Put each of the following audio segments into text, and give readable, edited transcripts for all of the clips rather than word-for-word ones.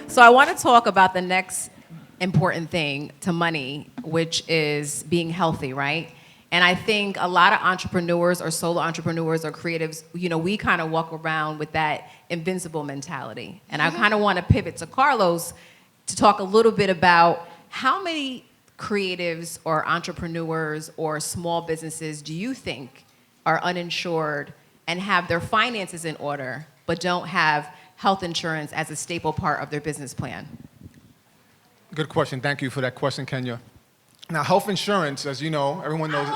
So I want to talk about the next important thing to money, which is being healthy, right? And I think a lot of entrepreneurs or solo entrepreneurs or creatives, we kind of walk around with that invincible mentality. And I kind of want to pivot to Carlos to talk a little bit about how many creatives or entrepreneurs or small businesses do you think are uninsured and have their finances in order, but don't have health insurance as a staple part of their business plan? Good question. Thank you for that question, Kenya. Now, health insurance, as you know, everyone knows it.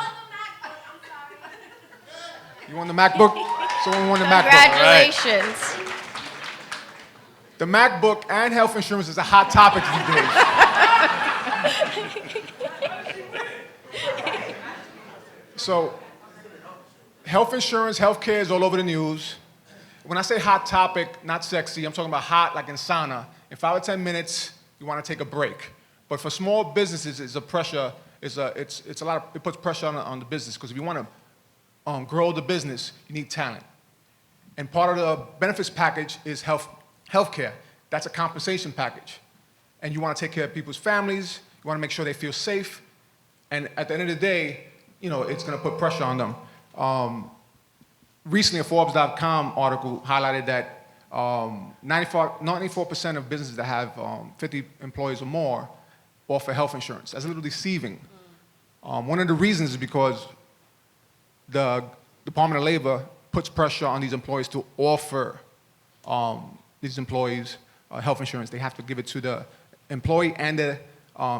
You want the MacBook? Someone won the MacBook. Congratulations. Right. The MacBook and health insurance is a hot topic these days. So, health insurance, healthcare is all over the news. When I say hot topic, not sexy, I'm talking about hot like in sauna. In 5 or 10 minutes, you want to take a break. But for small businesses, it puts pressure on the business, because if you want to grow the business, you need talent. And part of the benefits package is healthcare. That's a compensation package. And you want to take care of people's families, you want to make sure they feel safe, and at the end of the day, it's going to put pressure on them. Recently, a Forbes.com article highlighted that 94% of businesses that have 50 employees or more offer health insurance. That's a little deceiving. One of the reasons is because the Department of Labor puts pressure on these employees to offer these employees health insurance. They have to give it to the employee and the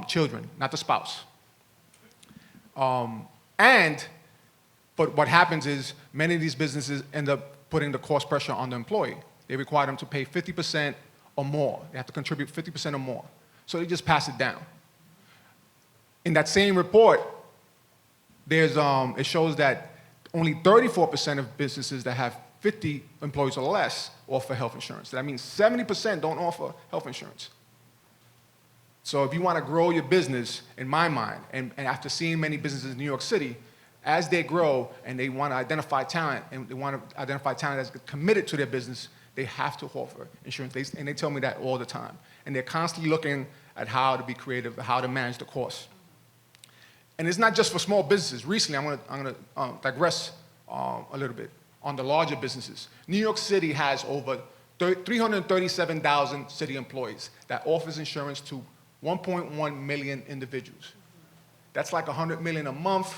children, not the spouse. But what happens is many of these businesses end up putting the cost pressure on the employee. They require them to pay 50% or more. They have to contribute 50% or more. So they just pass it down. In that same report, it shows that only 34% of businesses that have 50 employees or less offer health insurance. That means 70% don't offer health insurance. So if you want to grow your business, in my mind, and after seeing many businesses in New York City, as they grow and they want to identify talent, and they want to identify talent that's committed to their business, they have to offer insurance. And they tell me that all the time. And they're constantly looking at how to be creative, how to manage the costs. And it's not just for small businesses. Recently, I'm going to digress a little bit on the larger businesses. New York City has over 337,000 city employees that offers insurance to 1.1 million individuals. That's like 100 million a month.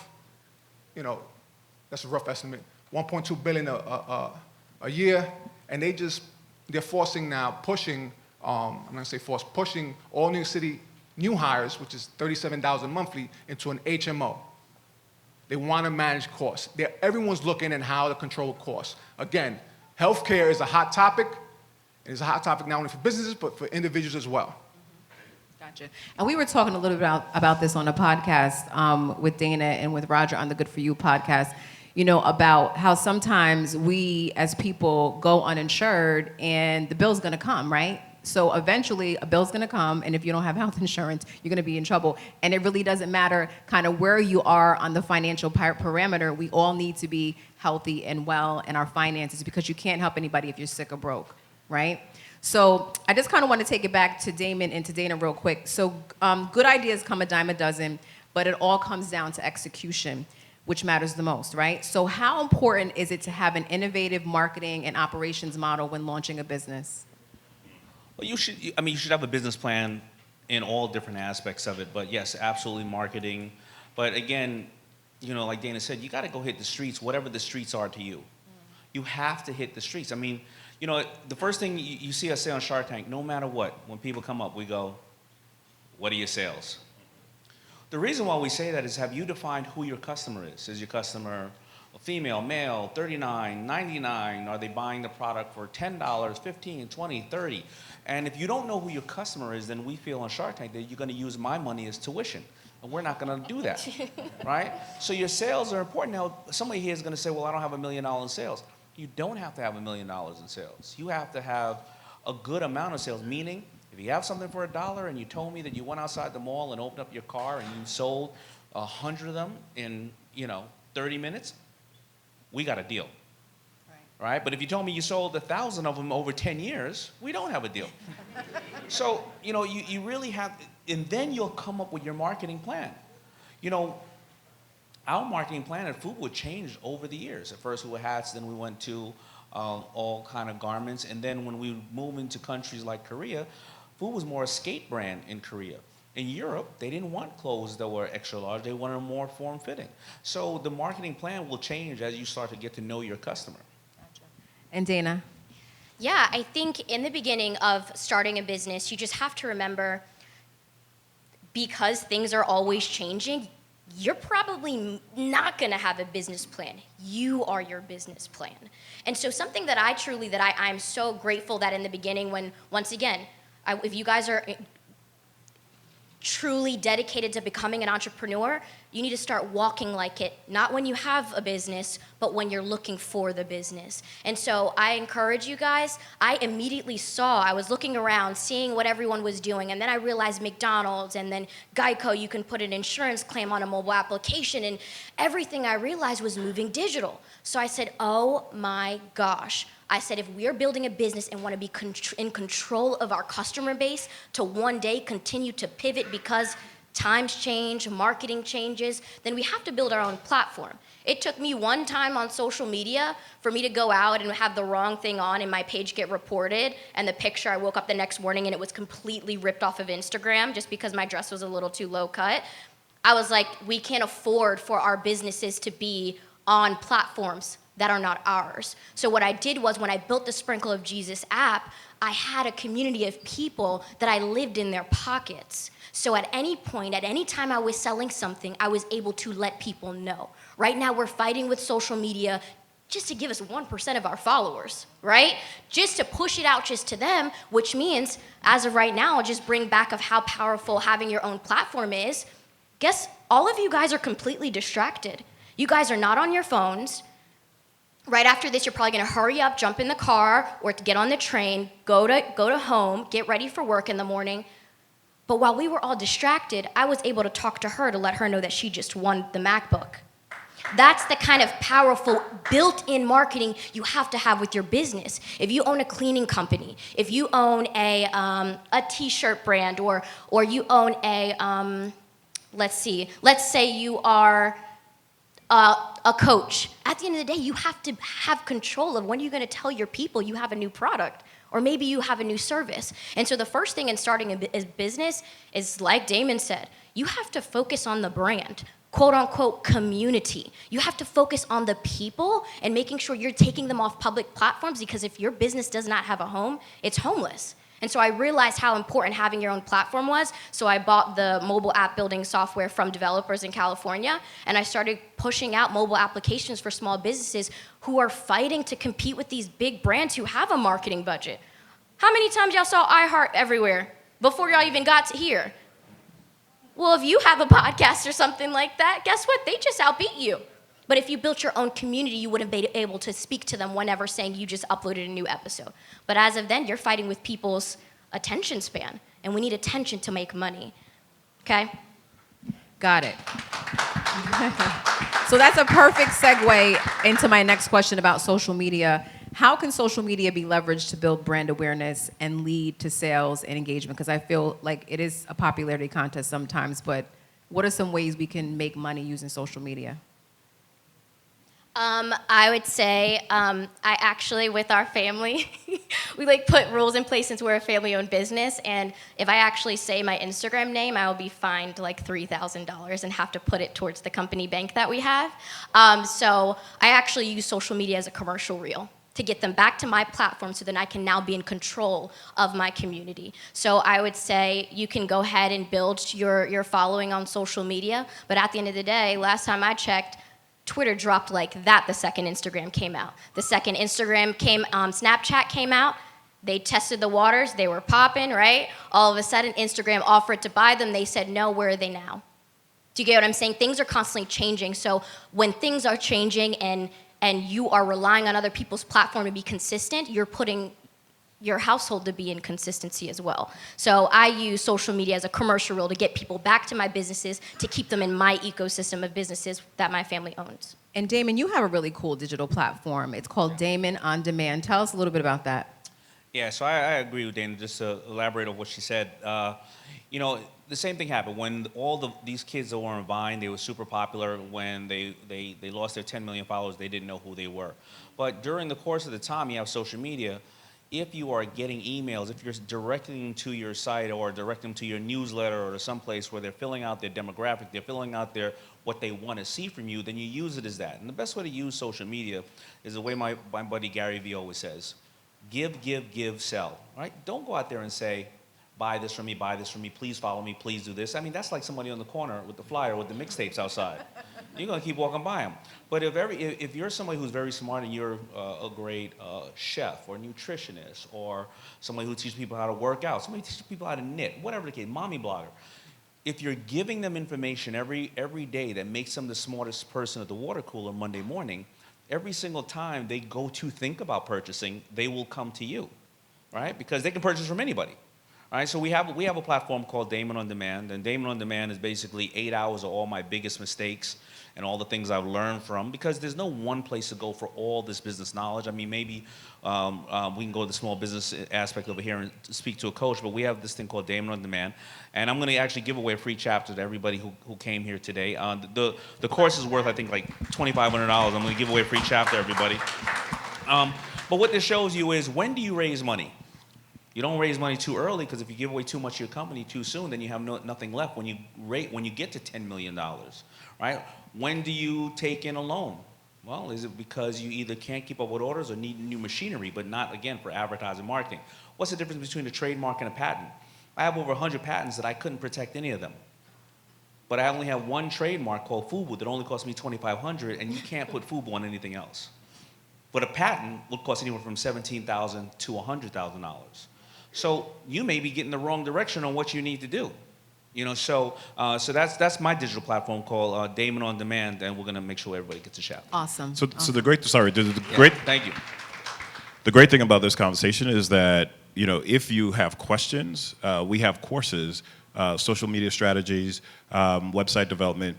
That's a rough estimate. 1.2 billion a year, and they're forcing now, pushing all New York City new hires, which is 37,000 monthly, into an HMO. They want to manage costs. Everyone's looking at how to control costs. Again, healthcare is a hot topic. It's a hot topic not only for businesses, but for individuals as well. Gotcha. And we were talking a little bit about this on a podcast with Dana and with Roger on the Good For You podcast, about how sometimes we as people go uninsured and the bill's going to come, right? So eventually a bill's going to come, and if you don't have health insurance, you're going to be in trouble. And it really doesn't matter kind of where you are on the financial parameter. We all need to be healthy and well in our finances, because you can't help anybody if you're sick or broke, right? So I just kind of want to take it back to Daymond and to Dana real quick. So good ideas come a dime a dozen, but it all comes down to execution, which matters the most, right? So how important is it to have an innovative marketing and operations model when launching a business? Well, you should have a business plan in all different aspects of it, but yes, absolutely marketing. But again, like Dana said, you got to go hit the streets, whatever the streets are to you. You have to hit the streets. The first thing you see us say on Shark Tank, no matter what, when people come up, we go, what are your sales? The reason why we say that is, have you defined who your customer is? Is your customer a female, male, 39, 99? Are they buying the product for $10, $15, $20, $30? And if you don't know who your customer is, then we feel on Shark Tank that you're going to use my money as tuition. And we're not going to do that, right? So your sales are important. Now, somebody here is going to say, well, I don't have $1 million in sales. You don't have to have $1 million in sales. You have to have a good amount of sales, meaning if you have something for $1 and you told me that you went outside the mall and opened up your car and you sold 100 of them in 30 minutes, we got a deal. Right. right? But if you told me you sold 1,000 of them over 10 years, we don't have a deal. So, you really have, and then you'll come up with your marketing plan. Our marketing plan at Fubu changed over the years. At first we were hats, then we went to all kind of garments, and then when we moved into countries like Korea, Fubu was more a skate brand in Korea. In Europe, they didn't want clothes that were extra large, they wanted more form-fitting. So the marketing plan will change as you start to get to know your customer. Gotcha. And Dana? Yeah, I think in the beginning of starting a business, you just have to remember, because things are always changing, you're probably not going to have a business plan. You are your business plan. And so something that I'm so grateful that in the beginning when, once again, if you guys are truly dedicated to becoming an entrepreneur, you need to start walking like it, not when you have a business, but when you're looking for the business. And so I encourage you guys, I was looking around, seeing what everyone was doing, and then I realized McDonald's and then Geico, you can put an insurance claim on a mobile application, and everything I realized was moving digital. So I said, oh my gosh. I said, if we're building a business and want to be in control of our customer base to one day continue to pivot because times change, marketing changes, then we have to build our own platform. It took me one time on social media for me to go out and have the wrong thing on and my page get reported, and the picture, I woke up the next morning and it was completely ripped off of Instagram just because my dress was a little too low cut. I was like, we can't afford for our businesses to be on platforms that are not ours. So what I did was, when I built the Sprinkle of Jesus app, I had a community of people that I lived in their pockets. So at any point, at any time I was selling something, I was able to let people know. Right now we're fighting with social media just to give us 1% of our followers, right? Just to push it out just to them, which means, as of right now, I'll just bring back of how powerful having your own platform is. Guess all of you guys are completely distracted. You guys are not on your phones. Right after this, you're probably gonna hurry up, jump in the car, or to get on the train, go to home, get ready for work in the morning. But while we were all distracted, I was able to talk to her to let her know that she just won the MacBook. That's the kind of powerful built-in marketing you have to have with your business. If you own a cleaning company, if you own a t-shirt brand, or you own a, let's say you are a coach. At the end of the day, you have to have control of when you're going to tell your people you have a new product, or maybe you have a new service. And so the first thing in starting a business is, like Daymond said, you have to focus on the brand, quote unquote community. You have to focus on the people and making sure you're taking them off public platforms, because if your business does not have a home, it's homeless. And so I realized how important having your own platform was. So I bought the mobile app building software from developers in California, and I started pushing out mobile applications for small businesses who are fighting to compete with these big brands who have a marketing budget. How many times y'all saw iHeart everywhere before y'all even got to here? Well, if you have a podcast or something like that, guess what? They just outbeat you. But if you built your own community, you wouldn't be able to speak to them whenever saying you just uploaded a new episode. But as of then, you're fighting with people's attention span, and we need attention to make money, okay? Got it. So that's a perfect segue into my next question about social media. How can social media be leveraged to build brand awareness and lead to sales and engagement? Because I feel like it is a popularity contest sometimes, but what are some ways we can make money using social media? I would say, I actually, with our family, we put rules in place since we're a family-owned business, and if I actually say my Instagram name, I will be fined $3,000 and have to put it towards the company bank that we have. So I actually use social media as a commercial reel to get them back to my platform, so then I can now be in control of my community. So I would say you can go ahead and build your following on social media, but at the end of the day, last time I checked, Twitter dropped like that the second Instagram came out. The second Snapchat came out, they tested the waters, they were popping, right? All of a sudden, Instagram offered to buy them, they said, no, where are they now? Do you get what I'm saying? Things are constantly changing, so when things are changing and you are relying on other people's platform to be consistent, you're putting your household to be in consistency as well. So I use social media as a commercial reel to get people back to my businesses, to keep them in my ecosystem of businesses that my family owns. And Daymond, you have a really cool digital platform. It's called Daymond On Demand. Tell us a little bit about that. Yeah, so I agree with Dana. Just to elaborate on what she said, you know, the same thing happened when these kids that were on Vine. They were super popular. When they lost their 10 million followers, they didn't know who they were. But during the course of the time, you have social media. If you are getting emails, if you're directing them to your site or directing them to your newsletter or to someplace where they're filling out their demographic, they're filling out what they want to see from you, then you use it as that. And the best way to use social media is the way my buddy Gary Vee always says: give, give, give, sell. Right? Don't go out there and say, buy this from me, please follow me, please do this. I mean, that's like somebody on the corner with the flyer with the mixtapes outside. You're going to keep walking by them. But if you're somebody who's very smart and you're a great chef or nutritionist or somebody who teaches people how to work out, somebody who teaches people how to knit, whatever the case, mommy blogger, if you're giving them information every day that makes them the smartest person at the water cooler Monday morning, every single time they go to think about purchasing, they will come to you, right? Because they can purchase from anybody. All right, so we have a platform called Daymond On Demand, and Daymond On Demand is basically 8 hours of all my biggest mistakes and all the things I've learned from, because there's no one place to go for all this business knowledge. I mean, maybe we can go to the small business aspect over here and speak to a coach, but we have this thing called Daymond On Demand, and I'm going to actually give away a free chapter to everybody who came here today. The course is worth, I think, like $2,500. I'm going to give away a free chapter to everybody. But what this shows you is, when do you raise money? You don't raise money too early, because if you give away too much of your company too soon, then you have nothing left when you get to $10 million, right? When do you take in a loan? Well, is it because you either can't keep up with orders or need new machinery, but not, again, for advertising marketing? What's the difference between a trademark and a patent? I have over 100 patents that I couldn't protect any of them. But I only have one trademark called FUBU that only cost me $2,500, and you can't put FUBU on anything else. But a patent would cost anywhere from $17,000 to $100,000. So you may be getting the wrong direction on what you need to do. You know, so that's my digital platform called Daymond On Demand, and we're going to make sure everybody gets a shout. Awesome. So Awesome. Thank you. The great thing about this conversation is that, you know, if you have questions, we have courses, social media strategies, website development,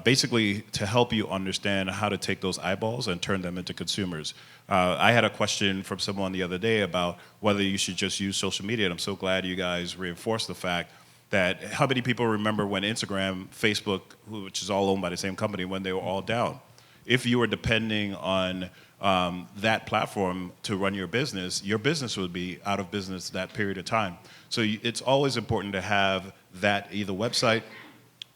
basically to help you understand how to take those eyeballs and turn them into consumers. I had a question from someone the other day about whether you should just use social media, and I'm so glad you guys reinforced the fact that how many people remember when Instagram, Facebook, which is all owned by the same company, when they were all down? If you were depending on that platform to run your business would be out of business that period of time. So it's always important to have that either website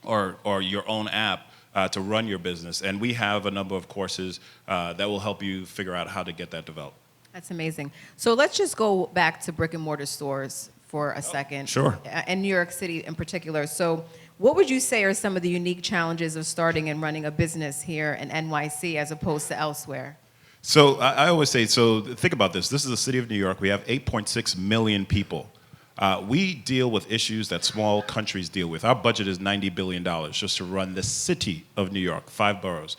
or your own app to run your business. And we have a number of courses that will help you figure out how to get that developed. That's amazing. So let's just go back to brick and mortar stores for a second. Sure. In New York City in particular. So what would you say are some of the unique challenges of starting and running a business here in NYC as opposed to elsewhere? So I always say, so think about this. This is the city of New York. We have 8.6 million people. We deal with issues that small countries deal with. Our budget is $90 billion just to run the city of New York, 5 boroughs.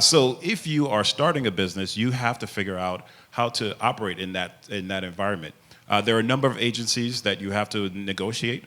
So if you are starting a business, you have to figure out how to operate in that environment. There are a number of agencies that you have to negotiate.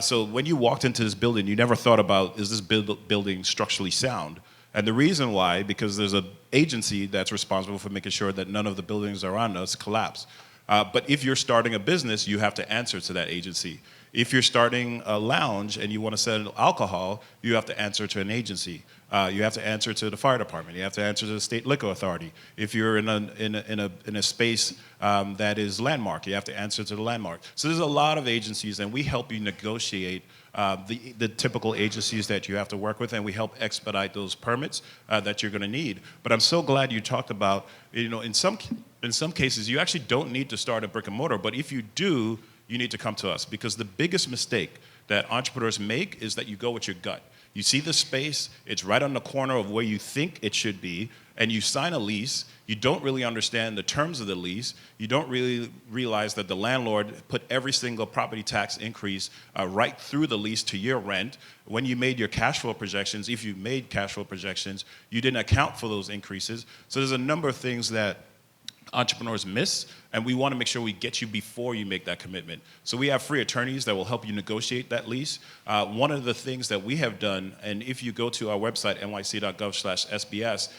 So when you walked into this building, you never thought about, is this building structurally sound? And the reason why, because there's an agency that's responsible for making sure that none of the buildings around us collapse. But if you're starting a business, you have to answer to that agency. If you're starting a lounge and you want to sell alcohol, you have to answer to an agency. You have to answer to the fire department. You have to answer to the state liquor authority. If you're in a space that is landmark, you have to answer to the landmark. So there's a lot of agencies, and we help you negotiate the typical agencies that you have to work with, and we help expedite those permits that you're going to need. But I'm so glad you talked about, you know, in some cases, you actually don't need to start a brick and mortar, but if you do, you need to come to us, because the biggest mistake that entrepreneurs make is that you go with your gut. You see the space, it's right on the corner of where you think it should be, and you sign a lease. You don't really understand the terms of the lease. You don't really realize that the landlord put every single property tax increase right through the lease to your rent. When you made your cash flow projections, if you made cash flow projections, you didn't account for those increases. So there's a number of things that entrepreneurs miss, and we want to make sure we get you before you make that commitment. So we have free attorneys that will help you negotiate that lease. One of the things that we have done, and if you go to our website, nyc.gov/SBS,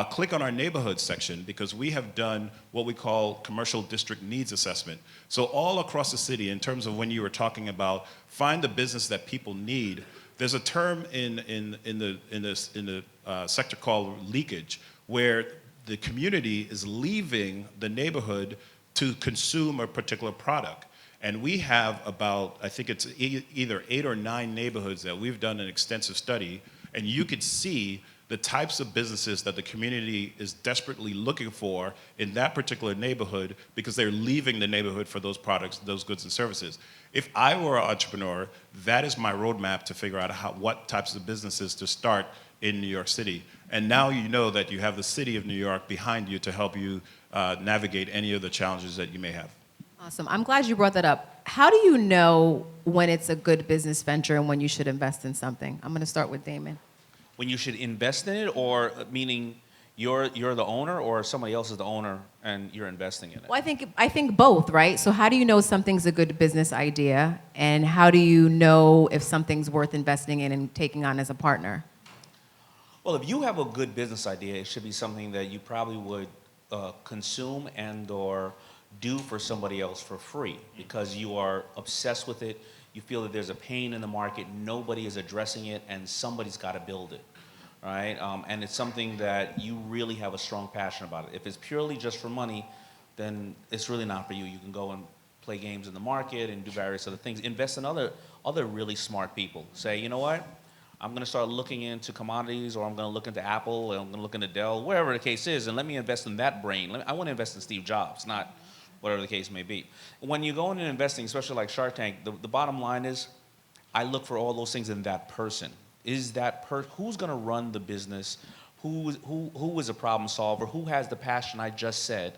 click on our neighborhood section because we have done what we call commercial district needs assessment. So all across the city, in terms of when you were talking about find the business that people need, there's a term in the sector called leakage, where the community is leaving the neighborhood to consume a particular product. And we have about, I think it's either 8 or 9 neighborhoods that we've done an extensive study, and you could see the types of businesses that the community is desperately looking for in that particular neighborhood because they're leaving the neighborhood for those products, those goods and services. If I were an entrepreneur, that is my roadmap to figure out what types of businesses to start in New York City. And now you know that you have the city of New York behind you to help you navigate any of the challenges that you may have. Awesome. I'm glad you brought that up. How do you know when it's a good business venture and when you should invest in something? I'm going to start with Daymond. When you should invest in it, or meaning you're the owner, or somebody else is the owner and you're investing in it? Well, I think both, right? So how do you know something's a good business idea, and how do you know if something's worth investing in and taking on as a partner? Well, if you have a good business idea, it should be something that you probably would consume and or do for somebody else for free because you are obsessed with it. You feel that there's a pain in the market, nobody is addressing it, and somebody's got to build it, right? And it's something that you really have a strong passion about it. If it's purely just for money, then it's really not for you. You can go and play games in the market and do various other things. Invest in other really smart people. Say, you know what? I'm going to start looking into commodities, or I'm going to look into Apple, or I'm going to look into Dell, wherever the case is, and let me invest in that brain. I want to invest in Steve Jobs, not whatever the case may be. When you go into investing, especially like Shark Tank, the bottom line is I look for all those things in that person. Is that who's going to run the business? Who is a problem solver? Who has the passion I just said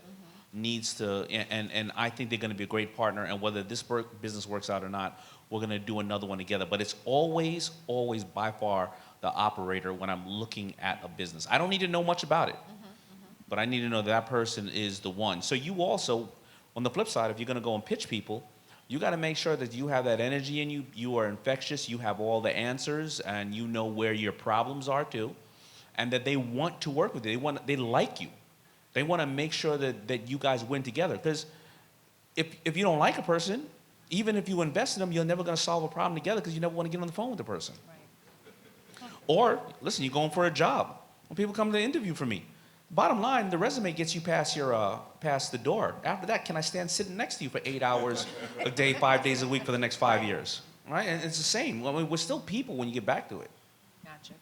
needs to, and I think they're going to be a great partner, and whether this business works out or not, we're going to do another one together. But it's always by far the operator when I'm looking at a business. I don't need to know much about it, but I need to know that person is the one. So you also, on the flip side, if you're going to go and pitch people, you got to make sure that you have that energy in you. You are infectious. You have all the answers, and you know where your problems are too, and that they want to work with you. They like you. They want to make sure that you guys win together. Because if you don't like a person, even if you invest in them, you're never going to solve a problem together because you never want to get on the phone with the person. Right. Or listen, you're going for a job. When people come to interview for me, bottom line, the resume gets you past the door. After that, can I stand sitting next to you for 8 hours a day, 5 days a week for the next 5 years? Right? And it's the same. I mean, we're still people when you get back to it.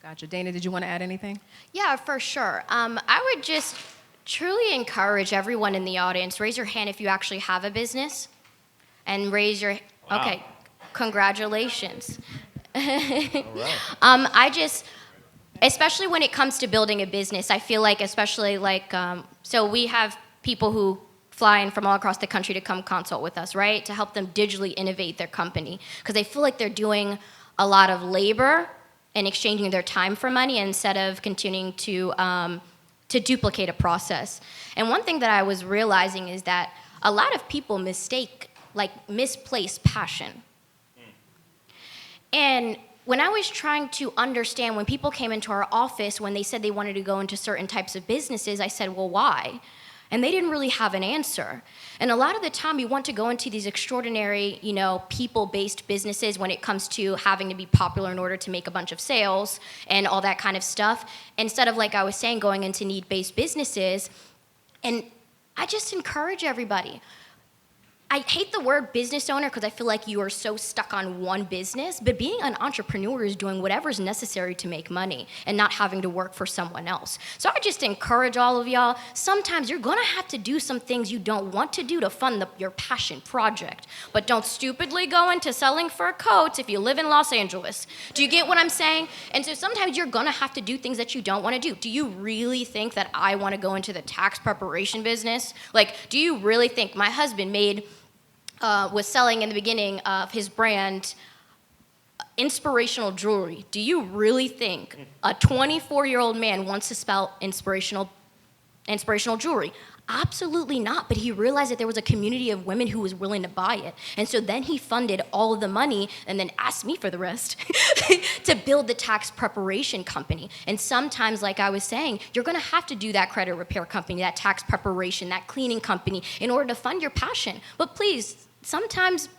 Gotcha. Dana, did you want to add anything? Yeah, for sure. I would just truly encourage everyone in the audience, raise your hand if you actually have a business, and raise your, Wow. Okay, congratulations. All right. I just, especially when it comes to building a business, I feel like, especially like, so we have people who fly in from all across the country to come consult with us, right? To help them digitally innovate their company. Because they feel like they're doing a lot of labor and exchanging their time for money instead of continuing to duplicate a process. And one thing that I was realizing is that a lot of people misplace passion. And when I was trying to understand, when people came into our office, when they said they wanted to go into certain types of businesses, I said, well, why? And they didn't really have an answer. And a lot of the time, you want to go into these extraordinary, people-based businesses when it comes to having to be popular in order to make a bunch of sales and all that kind of stuff, instead of, like I was saying, going into need-based businesses. And I just encourage everybody. I hate the word business owner because I feel like you are so stuck on one business, but being an entrepreneur is doing whatever is necessary to make money and not having to work for someone else. So I just encourage all of y'all, sometimes you're gonna have to do some things you don't want to do to fund your passion project, but don't stupidly go into selling fur coats if you live in Los Angeles. Do you get what I'm saying? And so sometimes you're gonna have to do things that you don't wanna do. Do you really think that I wanna go into the tax preparation business? Like, do you really think my husband was selling in the beginning of his brand inspirational jewelry? Do you really think a 24-year-old man wants to spell inspirational jewelry? Absolutely not. But he realized that there was a community of women who was willing to buy it. And so then he funded all of the money and then asked me for the rest to build the tax preparation company. And sometimes, like I was saying, you're going to have to do that credit repair company, that tax preparation, that cleaning company in order to fund your passion. But please, sometimes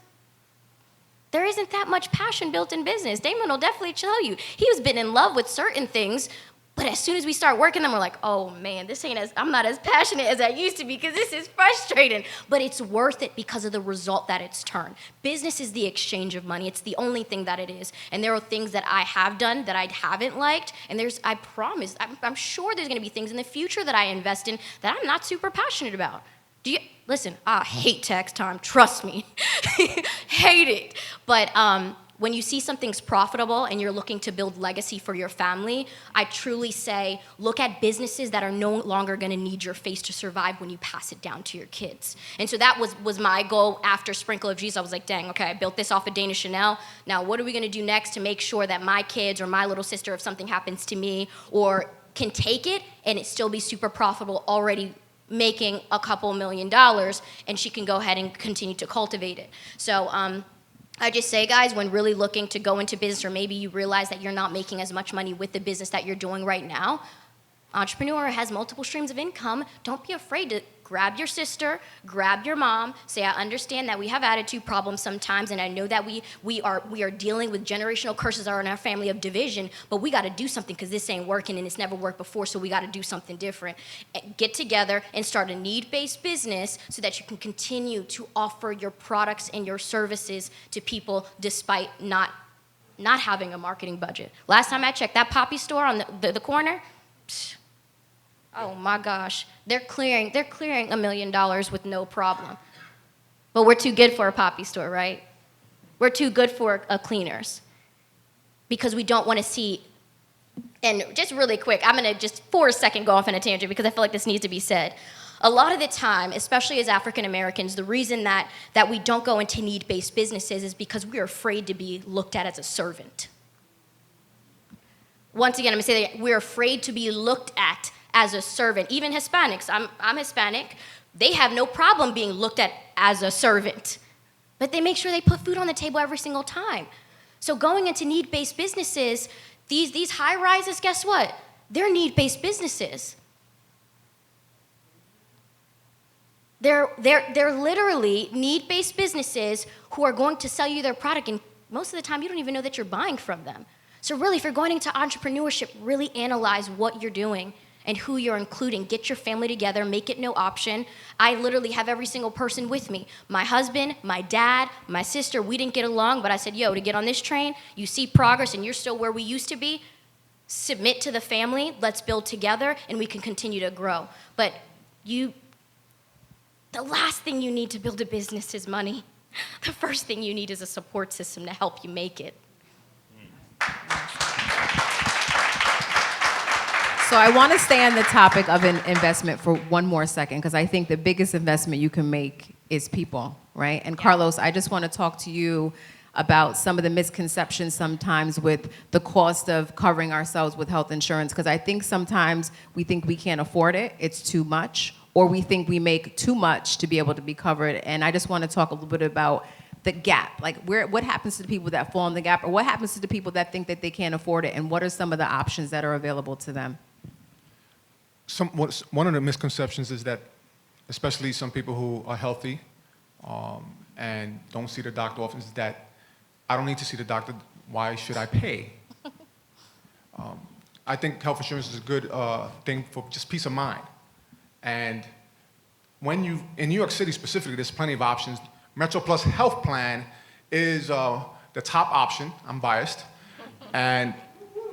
there isn't that much passion built in business. Daymond will definitely tell you. He has been in love with certain things, but as soon as we start working them, we're like, oh man, I'm not as passionate as I used to be because this is frustrating. But it's worth it because of the result that it's turned. Business is the exchange of money. It's the only thing that it is. And there are things that I have done that I haven't liked. And I promise, I'm sure there's gonna be things in the future that I invest in that I'm not super passionate about. Listen, I hate tax time, trust me. Hate it. But when you see something's profitable and you're looking to build legacy for your family, I truly say, look at businesses that are no longer gonna need your face to survive when you pass it down to your kids. And so that was my goal after Sprinkle of Jesus. I was like, dang, okay, I built this off of Dana Chanel. Now what are we gonna do next to make sure that my kids or my little sister, if something happens to me, or can take it and it still be super profitable, already making a couple $1 million, and she can go ahead and continue to cultivate it. So I just say, guys, when really looking to go into business, or maybe you realize that you're not making as much money with the business that you're doing right now, entrepreneur has multiple streams of income. Don't be afraid to grab your sister, grab your mom, say, I understand that we have attitude problems sometimes, and I know that we are dealing with generational curses are in our family of division, but we got to do something because this ain't working and it's never worked before, so we got to do something different. Get together and start a need-based business so that you can continue to offer your products and your services to people despite not having a marketing budget. Last time I checked, that Poppy store on the corner, oh my gosh, they're clearing $1 million with no problem. But we're too good for a Poppy store, right? We're too good for cleaners because we don't want to see. And just really quick, I'm gonna just for a second go off on a tangent because I feel like this needs to be said. A lot of the time, especially as African Americans, the reason that we don't go into need-based businesses is because we're afraid to be looked at as a servant. Once again, I'm gonna say that we're afraid to be looked at as a servant. Even Hispanics, I'm Hispanic, they have no problem being looked at as a servant. But they make sure they put food on the table every single time. So going into need-based businesses, these high-rises, guess what? They're need-based businesses. They're literally need-based businesses who are going to sell you their product, and most of the time you don't even know that you're buying from them. So really, if you're going into entrepreneurship, really analyze what you're doing and who you're including. Get your family together, make it no option. I literally have every single person with me. My husband, my dad, my sister, we didn't get along, but I said, yo, to get on this train, you see progress and you're still where we used to be, submit to the family, let's build together, and we can continue to grow. But the last thing you need to build a business is money. The first thing you need is a support system to help you make it. So I want to stay on the topic of an investment for one more second, because I think the biggest investment you can make is people, right? And Carlos, I just want to talk to you about some of the misconceptions sometimes with the cost of covering ourselves with health insurance, because I think sometimes we think we can't afford it, it's too much, or we think we make too much to be able to be covered. And I just want to talk a little bit about the gap, like what happens to the people that fall in the gap, or what happens to the people that think that they can't afford it, and what are some of the options that are available to them? One of the misconceptions is that, especially some people who are healthy and don't see the doctor often, is that I don't need to see the doctor, why should I pay? I think health insurance is a good thing for just peace of mind. And in New York City specifically, there's plenty of options. MetroPlus health plan is the top option. I'm biased. And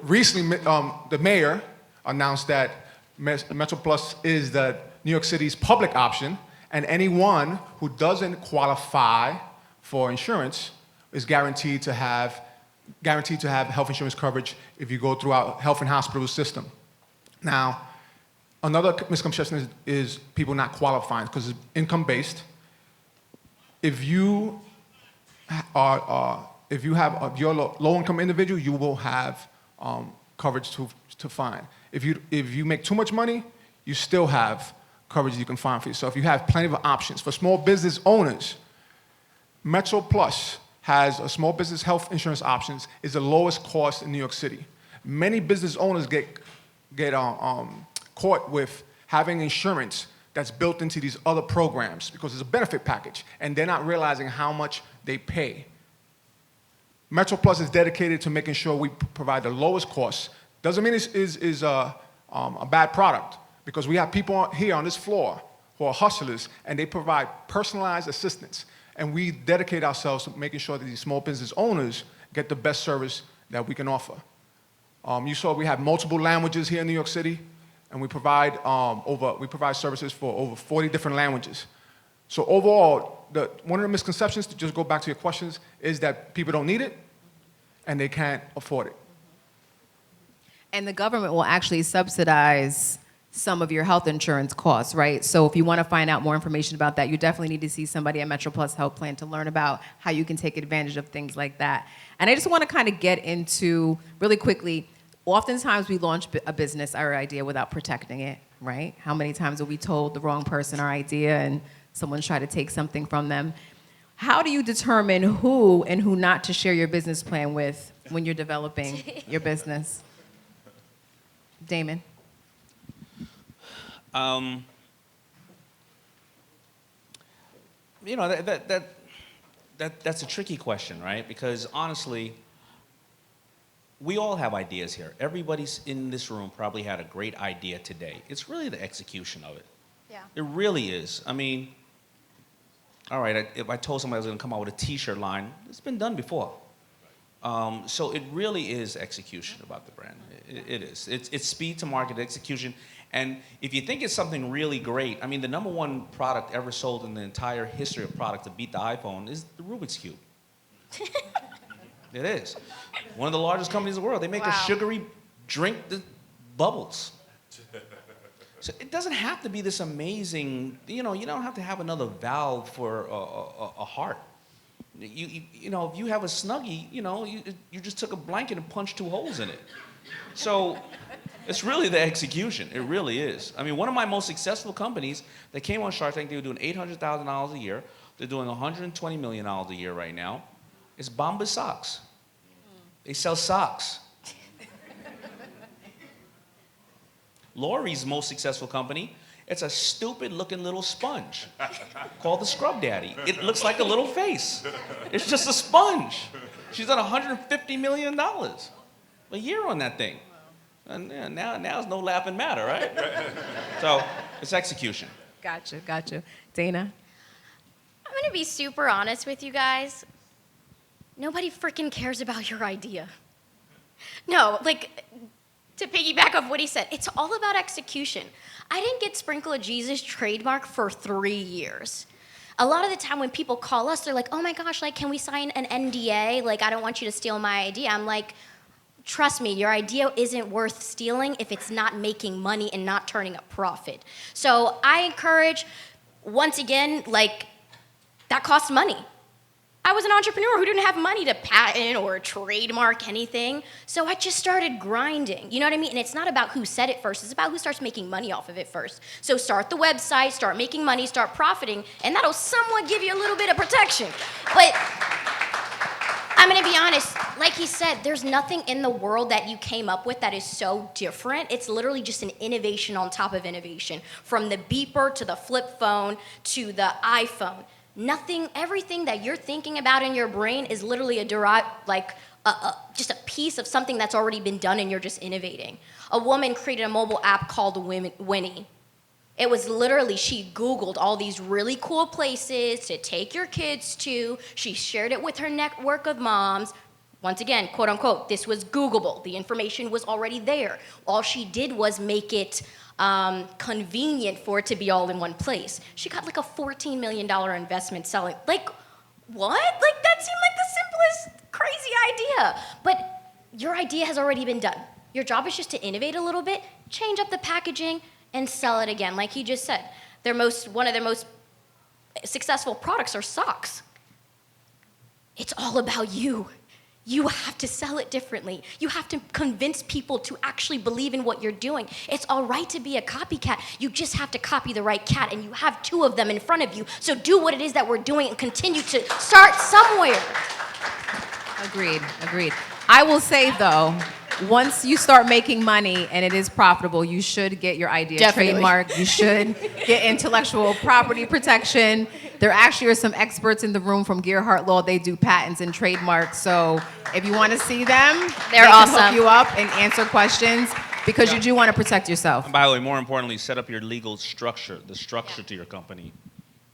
recently, the mayor announced that MetroPlus is the New York City's public option, and anyone who doesn't qualify for insurance is guaranteed to have health insurance coverage if you go through our health and hospital system. Now, another misconception is people not qualifying because it's income-based. If you're a low-income individual, you will have coverage to find. If you make too much money, you still have coverage you can find for yourself. You have plenty of options. For small business owners, MetroPlus has a small business health insurance options, is the lowest cost in New York City. Many business owners get caught with having insurance that's built into these other programs because it's a benefit package, and they're not realizing how much they pay. MetroPlus is dedicated to making sure we provide the lowest cost. Doesn't mean it's a bad product, because we have people here on this floor who are hustlers, and they provide personalized assistance. And we dedicate ourselves to making sure that these small business owners get the best service that we can offer. You saw we have multiple languages here in New York City, and we provide services for over 40 different languages. So overall, one of the misconceptions, to just go back to your questions, is that people don't need it and they can't afford it. And the government will actually subsidize some of your health insurance costs, right? So if you want to find out more information about that, you definitely need to see somebody at MetroPlus Health Plan to learn about how you can take advantage of things like that. And I just want to kind of get into, really quickly, oftentimes we launch a business, our idea, without protecting it, right? How many times have we told the wrong person our idea and someone's tried to take something from them? How do you determine who and who not to share your business plan with when you're developing your business? Daymond? You know, that's a tricky question, right? Because honestly, we all have ideas here. Everybody's in this room probably had a great idea today. It's really the execution of it. Yeah. It really is. I mean, all right, if I told somebody I was going to come out with a T-shirt line, it's been done before. So it really is execution about the brand. It is. It's speed to market, execution. And if you think it's something really great, I mean, the #1 product ever sold in the entire history of product to beat the iPhone is the Rubik's Cube. It is. One of the largest companies in the world. They make a sugary drink that bubbles. So it doesn't have to be this amazing, you don't have to have another valve for a heart. You know, if you have a Snuggie, you just took a blanket and punched 2 holes in it. So it's really the execution. It really is. I mean, one of my most successful companies, they came on Shark Tank, they were doing $800,000 a year. They're doing $120 million a year right now. It's Bombas Socks. They sell socks. Lori's most successful company, it's a stupid-looking little sponge called the Scrub Daddy. It looks like a little face. It's just a sponge. She's done $150 million a year on that thing. And yeah, now it's no laughing matter, right? So it's execution. Gotcha. Dana? I'm going to be super honest with you guys. Nobody freaking cares about your idea. No, like, to piggyback off what he said, it's all about execution. I didn't get Sprinkle of Jesus trademark for 3 years. A lot of the time when people call us, they're like, oh my gosh, like, can we sign an NDA? Like, I don't want you to steal my idea. I'm like, trust me, your idea isn't worth stealing if it's not making money and not turning a profit. So I encourage, once again, like, that costs money. I was an entrepreneur who didn't have money to patent or trademark anything, so I just started grinding. You know what I mean? And it's not about who said it first, it's about who starts making money off of it first. So start the website, start making money, start profiting, and that'll somewhat give you a little bit of protection. But I'm gonna be honest, like he said, there's nothing in the world that you came up with that is so different. It's literally just an innovation on top of innovation. From the beeper to the flip phone to the iPhone. Everything that you're thinking about in your brain is literally just a piece of something that's already been done and you're just innovating. A woman created a mobile app called Winnie. It was literally, she Googled all these really cool places to take your kids to. She shared it with her network of moms. Once again, quote unquote, this was Googleable. The information was already there. All she did was make it convenient for it to be all in one place. She got like a $14 million investment selling. Like, what? Like, that seemed like the simplest, crazy idea. But your idea has already been done. Your job is just to innovate a little bit, change up the packaging, and sell it again. Like he just said, one of their most successful products are socks. It's all about you. you have to sell it differently. You have to convince people to actually believe in what you're doing. It's all right to be a copycat. You just have to copy the right cat, and you have 2 of them in front of you. So do what it is that we're doing and continue to start somewhere. Agreed. I will say, though, once you start making money and it is profitable, you should get your idea Definitely. trademarked. You should get intellectual property protection. There actually are some experts in the room from Gearhart Law. They do patents and trademarks. So if you want to see them, They're they can awesome. hook you up and answer questions because you do want to protect yourself. And by the way, more importantly, set up your legal structure, the structure to your company.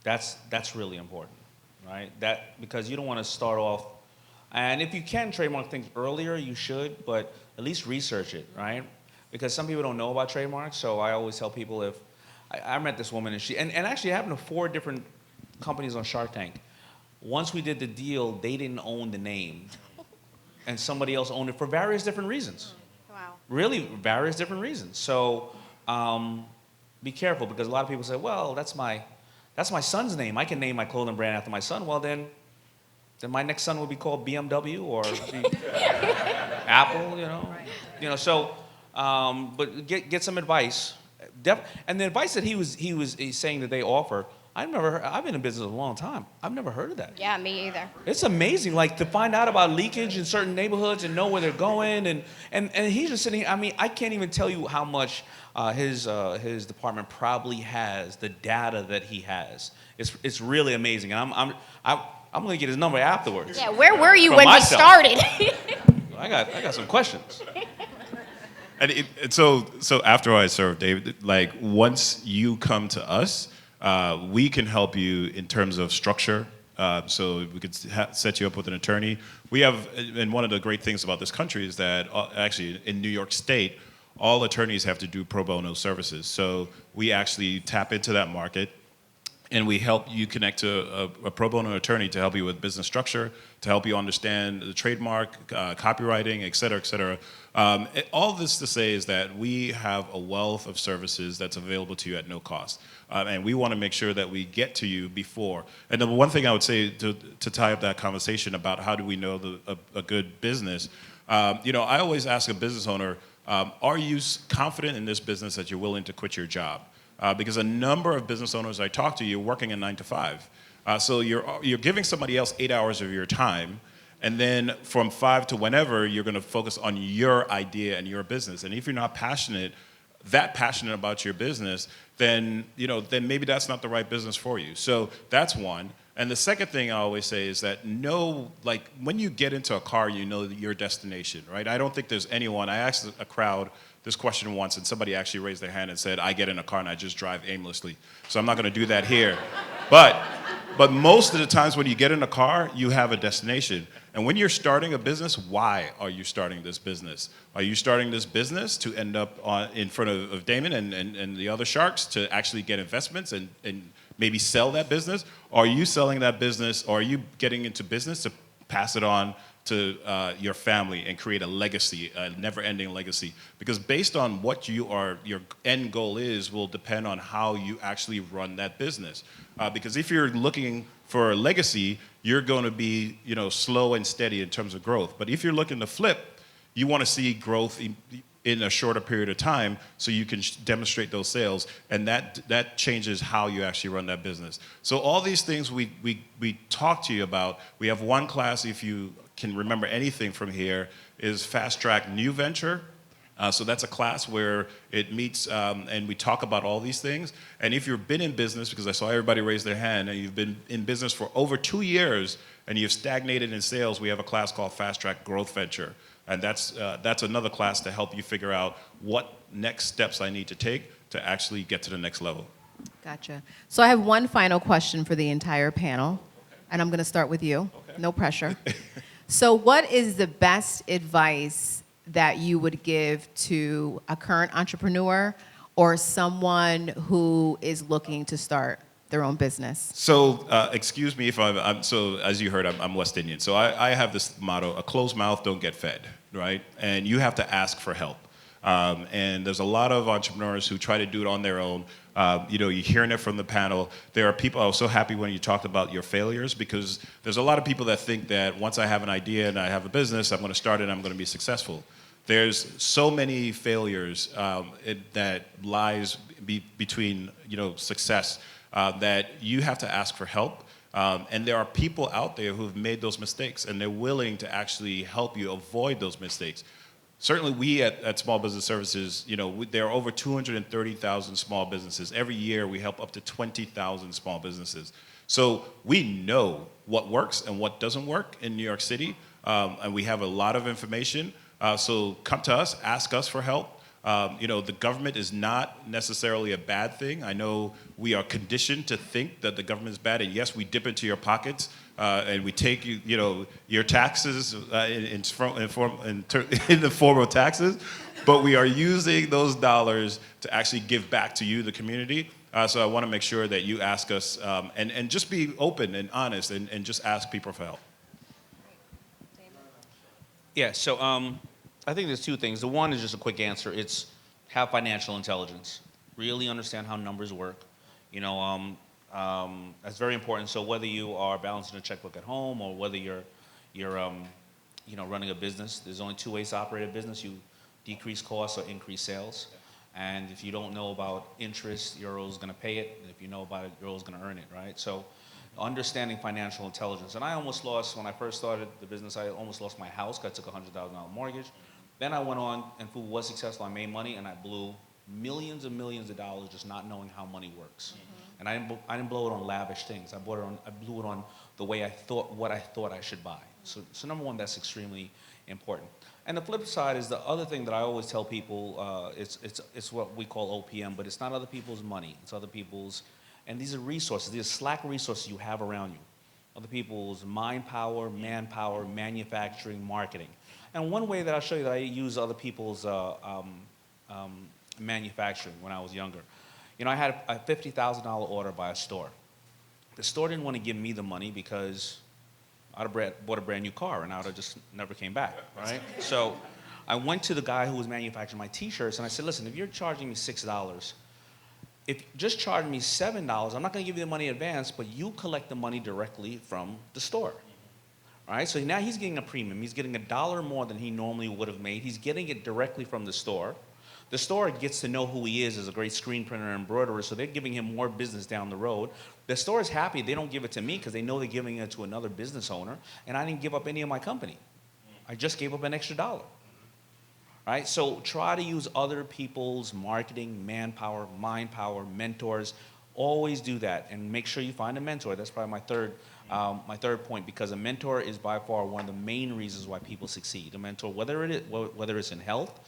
That's really important, right? Because you don't want to start off, and if you can trademark things earlier, you should, but at least research it, right? Because some people don't know about trademarks, so I always tell people if, I met this woman and actually it happened to 4 different companies on Shark Tank. Once we did the deal, they didn't own the name, and somebody else owned it for various different reasons. Wow. Really, various different reasons. So be careful, because a lot of people say, well, that's my son's name. I can name my clothing brand after my son. Well, then my next son will be called BMW or Apple, So, but get some advice. And the advice that he's saying that they offer, I've been in business a long time. I've never heard of that. Yeah, me either. It's amazing, like, to find out about leakage in certain neighborhoods and know where they're going, and he's just sitting. I mean, I can't even tell you how much his department probably has, the data that he has. It's really amazing. And I'm gonna get his number afterwards. Yeah, where were you From when myself. we started? I got some questions. And so after I serve, David, like once you come to us, we can help you in terms of structure. So we could set you up with an attorney. We have, and one of the great things about this country is that actually in New York State, all attorneys have to do pro bono services. So we actually tap into that market, and we help you connect to a pro bono attorney to help you with business structure, to help you understand the trademark, copywriting, et cetera, et cetera. All this to say is that we have a wealth of services that's available to you at no cost. And we want to make sure that we get to you before. And the one thing I would say to tie up that conversation about how do we know a good business, I always ask a business owner, are you confident in this business that you're willing to quit your job? Because a number of business owners I talk to, you're working a 9 to 5. So you're giving somebody else 8 hours of your time, and then from 5 to whenever, you're going to focus on your idea and your business. And if you're not passionate about your business, then maybe that's not the right business for you. So that's one. And the second thing I always say is that when you get into a car, you know your destination, right? I don't think there's anyone. I asked a crowd this question once, and somebody actually raised their hand and said, I get in a car and I just drive aimlessly. So I'm not going to do that here. But most of the times when you get in a car, you have a destination. And when you're starting a business, why are you starting this business? Are you starting this business to end up in front of Daymond and the other sharks to actually get investments and maybe sell that business? Or are you selling that business, or are you getting into business to pass it on to your family and create a legacy, a never-ending legacy? Because based on what your end goal is will depend on how you actually run that business. Because if you're looking for a legacy, you're going to be slow and steady in terms of growth. But if you're looking to flip, you want to see growth in a shorter period of time so you can demonstrate those sales, and that changes how you actually run that business. So all these things we talk to you about. We have one class, if you can remember anything from here, is Fast Track New Venture. So that's a class where it meets and we talk about all these things. And if you've been in business, because I saw everybody raise their hand, and you've been in business for over 2 years and you've stagnated in sales, we have a class called Fast Track Growth Venture. And that's another class to help you figure out what next steps I need to take to actually get to the next level. Gotcha. So I have one final question for the entire panel, and I'm going to start with you. Okay. No pressure. So what is the best advice that you would give to a current entrepreneur or someone who is looking to start their own business? So, excuse me if so as you heard, I'm West Indian. So I have this motto, a closed mouth don't get fed, right? And you have to ask for help. And there's a lot of entrepreneurs who try to do it on their own. You're hearing it from the panel. There are people, I was so happy when you talked about your failures, because there's a lot of people that think that once I have an idea and I have a business, I'm going to start it and I'm going to be successful. There's so many failures that lies between success that you have to ask for help. And there are people out there who have made those mistakes, and they're willing to actually help you avoid those mistakes. Certainly, we at Small Business Services, there are over 230,000 small businesses. Every year, we help up to 20,000 small businesses. So we know what works and what doesn't work in New York City, and we have a lot of information. So come to us, ask us for help. The government is not necessarily a bad thing. I know we are conditioned to think that the government is bad, and yes, we dip into your pockets and we take your taxes in the form of taxes, but we are using those dollars to actually give back to you, the community. So I want to make sure that you ask us and just be open and honest and just ask people for help. Yeah, so I think there's two things. The one is just a quick answer. It's have financial intelligence. Really understand how numbers work. That's very important. So whether you are balancing a checkbook at home or whether you're running a business, there's only two ways to operate a business. You decrease costs or increase sales. And if you don't know about interest, your role is going to pay it. And if you know about it, your role is going to earn it, right? So understanding financial intelligence. And I almost lost, when I first started the business, I almost lost my house because I took a $100,000 mortgage. Then I went on and was successful. I made money and I blew millions and millions of dollars just not knowing how money works. And I didn't blow it on lavish things. I blew it on the way what I thought I should buy. So number one, that's extremely important. And the flip side is the other thing that I always tell people, it's what we call OPM, but it's not other people's money. It's other people's, and these are resources. These are slack resources you have around you. Other people's mind power, manpower, manufacturing, marketing. And one way that I'll show you that I use other people's manufacturing when I was younger. I had a $50,000 order by a store. The store didn't want to give me the money because I'd have bought a brand new car and I would have just never came back, right? So I went to the guy who was manufacturing my t-shirts and I said, listen, if you're charging me $6, if just charge me $7, I'm not going to give you the money in advance, but you collect the money directly from the store. All right, so now he's getting a premium. He's getting $1 more than he normally would have made. He's getting it directly from the store. The store gets to know who he is as a great screen printer and embroiderer, so they're giving him more business down the road. The store is happy. They don't give it to me because they know they're giving it to another business owner, and I didn't give up any of my company. I just gave up an extra $1. Right? So try to use other people's marketing, manpower, mind power, mentors. Always do that, and make sure you find a mentor. That's probably my third point, because a mentor is by far one of the main reasons why people succeed. A mentor, whether it's in health,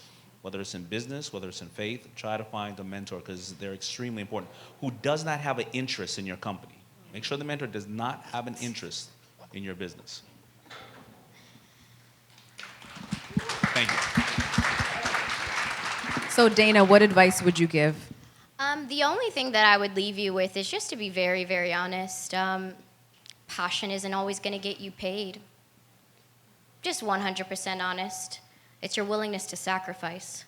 whether it's in business, whether it's in faith, try to find a mentor because they're extremely important. Who does not have an interest in your company. Make sure the mentor does not have an interest in your business. Thank you. So Dana, what advice would you give? The only thing that I would leave you with is just to be very, very honest. Passion isn't always going to get you paid. Just 100% honest. It's your willingness to sacrifice.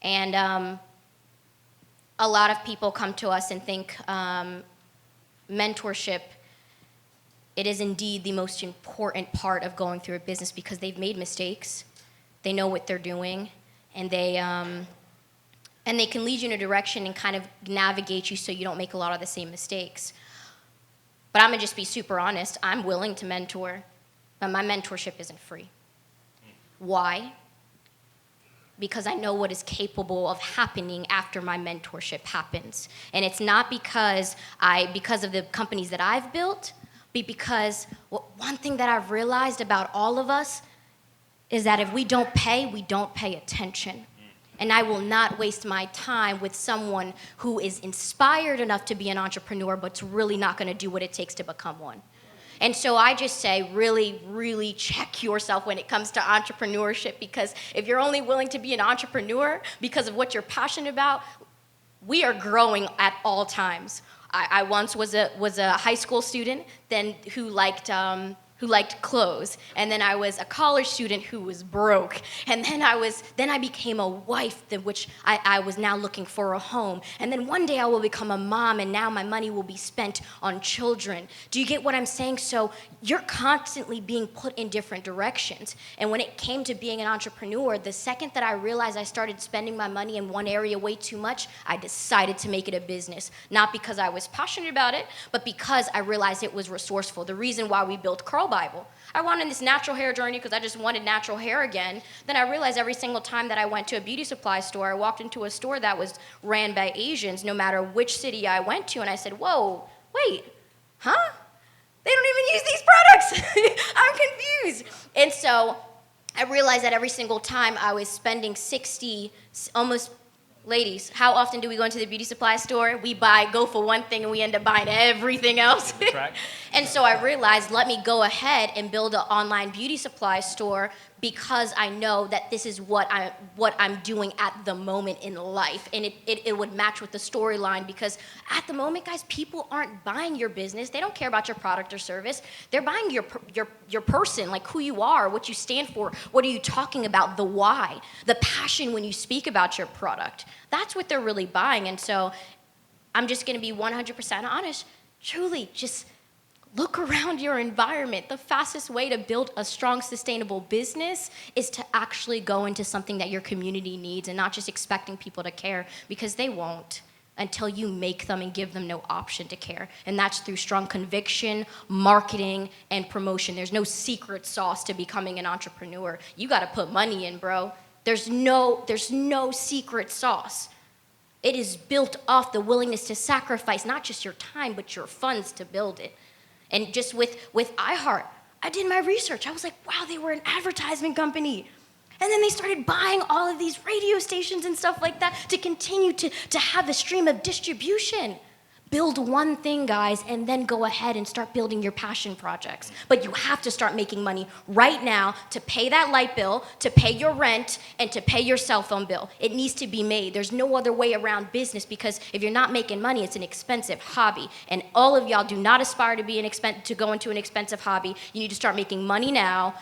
And a lot of people come to us and think mentorship, it is indeed the most important part of going through a business because they've made mistakes, they know what they're doing, and they can lead you in a direction and kind of navigate you so you don't make a lot of the same mistakes. But I'm gonna just be super honest, I'm willing to mentor, but my mentorship isn't free. Why? Because I know what is capable of happening after my mentorship happens. And it's not because of the companies that I've built, but because one thing that I've realized about all of us is that if we don't pay attention. And I will not waste my time with someone who is inspired enough to be an entrepreneur, but's really not gonna do what it takes to become one. And so I just say, really, really check yourself when it comes to entrepreneurship, because if you're only willing to be an entrepreneur because of what you're passionate about, we are growing at all times. I once was a high school student then who liked who liked clothes, and then I was a college student who was broke, and then I became a wife, which I was now looking for a home, and then one day I will become a mom, and now my money will be spent on children. Do you get what I'm saying? So you're constantly being put in different directions, and when it came to being an entrepreneur, the second that I realized I started spending my money in one area way too much, I decided to make it a business, not because I was passionate about it, but because I realized it was resourceful. The reason why we built Curl Bible. I wanted this natural hair journey because I just wanted natural hair again. Then I realized every single time that I went to a beauty supply store, I walked into a store that was ran by Asians, no matter which city I went to, and I said, whoa, wait, huh? They don't even use these products. I'm confused. And so I realized that every single time I was spending 60, almost, ladies, how often do we go into the beauty supply store? We go for one thing and we end up buying everything else. And so I realized, let me go ahead and build an online beauty supply store because I know that this is what I'm doing at the moment in life. And it would match with the storyline because at the moment, guys, people aren't buying your business. They don't care about your product or service. They're buying your person, like who you are, what you stand for, what are you talking about, the why, the passion when you speak about your product. That's what they're really buying. And so I'm just going to be 100% honest. Truly, just look around your environment. The fastest way to build a strong, sustainable business is to actually go into something that your community needs and not just expecting people to care, because they won't until you make them and give them no option to care. And that's through strong conviction, marketing, and promotion. There's no secret sauce to becoming an entrepreneur. You got to put money in, bro. There's no secret sauce. It is built off the willingness to sacrifice not just your time, but your funds to build it. And just with iHeart, I did my research. I was like, wow, they were an advertisement company. And then they started buying all of these radio stations and stuff like that to continue to have a stream of distribution. Build one thing, guys, and then go ahead and start building your passion projects. But you have to start making money right now to pay that light bill, to pay your rent, and to pay your cell phone bill. It needs to be made. There's no other way around business, because if you're not making money, it's an expensive hobby. And all of y'all do not aspire to go into an expensive hobby. You need to start making money now,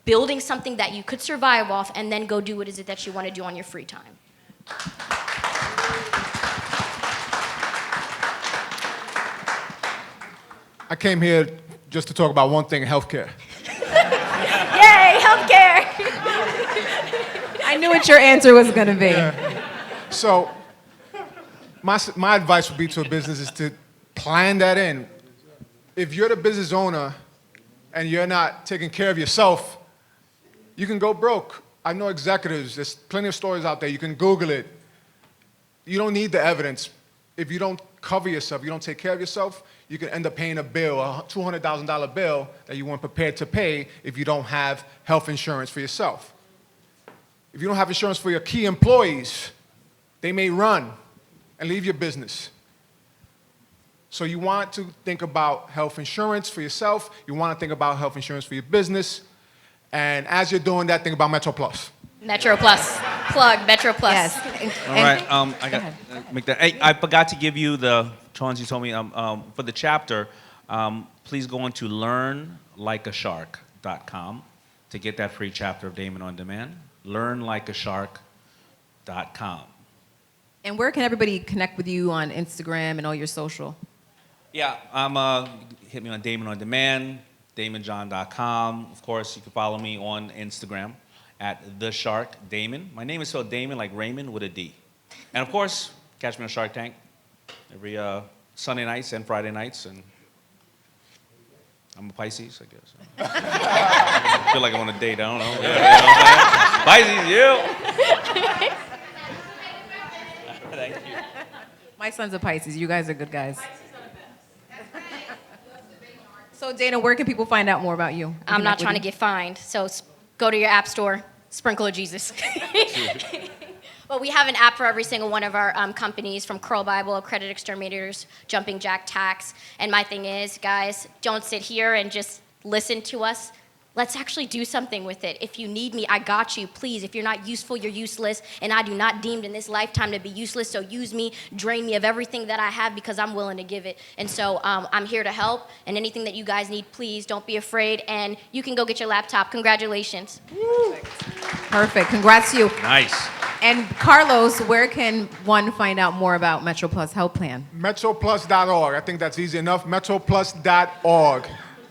building something that you could survive off, and then go do what is it that you want to do on your free time. I came here just to talk about one thing, healthcare. Yay, healthcare! I knew what your answer was going to be. Yeah. So my advice would be to a business is to plan that in. If you're the business owner and you're not taking care of yourself, you can go broke. I know executives, there's plenty of stories out there. You can Google it. You don't need the evidence. If you don't cover yourself, you don't take care of yourself, you can end up paying a bill, a $200,000 bill that you weren't prepared to pay if you don't have health insurance for yourself. If you don't have insurance for your key employees, they may run and leave your business. So you want to think about health insurance for yourself. You want to think about health insurance for your business. And as you're doing that, think about MetroPlus. MetroPlus. Plug MetroPlus. Yes. All right, I got make that. Hey, I forgot to give you the Chauncey told me for the chapter. Please go on to learnlikeashark.com to get that free chapter of Daymond on Demand. Learnlikeashark.com. And where can everybody connect with you on Instagram and all your social? Yeah, hit me on Daymond on Demand, DaymondJohn.com. Of course, you can follow me on Instagram at The Shark Daymond. My name is spelled Daymond like Raymond with a D. And of course, catch me on Shark Tank every Sunday nights and Friday nights. And I'm a Pisces, I guess. I feel like I'm on a date, I don't know. You know what I'm saying? Pisces, you! Thank you. My son's a Pisces. You guys are good guys. So, Dana, where can people find out more about you? I'm not trying to get fined, so go to your app store, sprinkle of Jesus. But we have an app for every single one of our companies, from Curl Bible, Credit Exterminators, Jumping Jack Tax. And my thing is, guys, don't sit here and just listen to us. Let's actually do something with it. If you need me, I got you. Please, if you're not useful, you're useless. And I do not deemed in this lifetime to be useless. So use me, drain me of everything that I have because I'm willing to give it. And so I'm here to help. And anything that you guys need, please don't be afraid. And you can go get your laptop. Congratulations. Perfect. Congrats to you. Nice. And Carlos, where can one find out more about MetroPlus Health Plan? MetroPlus.org. I think that's easy enough. MetroPlus.org.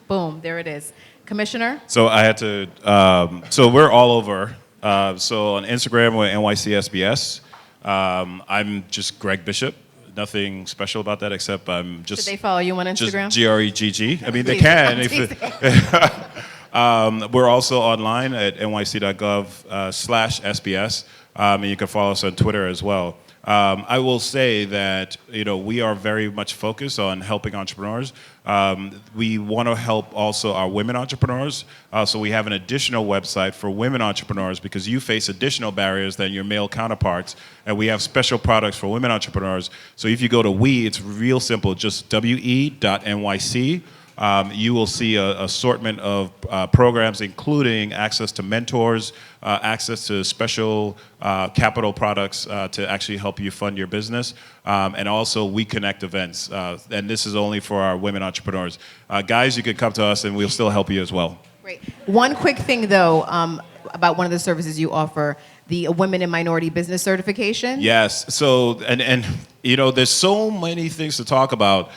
Boom, there it is. Commissioner? So I had to. So we're all over. So on Instagram, we're NYCSBS. I'm just Greg Bishop. Nothing special about that except I'm just. Should they follow you on Just Instagram? GREGG. I mean, they I'm can. teasing. We're also online at nyc.gov/SBS, and you can follow us on Twitter as well. I will say that we are very much focused on helping entrepreneurs. We want to help also our women entrepreneurs. So we have an additional website for women entrepreneurs because you face additional barriers than your male counterparts. And we have special products for women entrepreneurs. So if you go to it's real simple, just we.nyc. You will see an assortment of programs, including access to mentors, access to special capital products to actually help you fund your business, and also we connect events. And this is only for our women entrepreneurs. Guys, you can come to us and we'll still help you as well. Great. One quick thing, though, about one of the services you offer, the Women in Minority Business Certification. Yes. So, and there's so many things to talk about.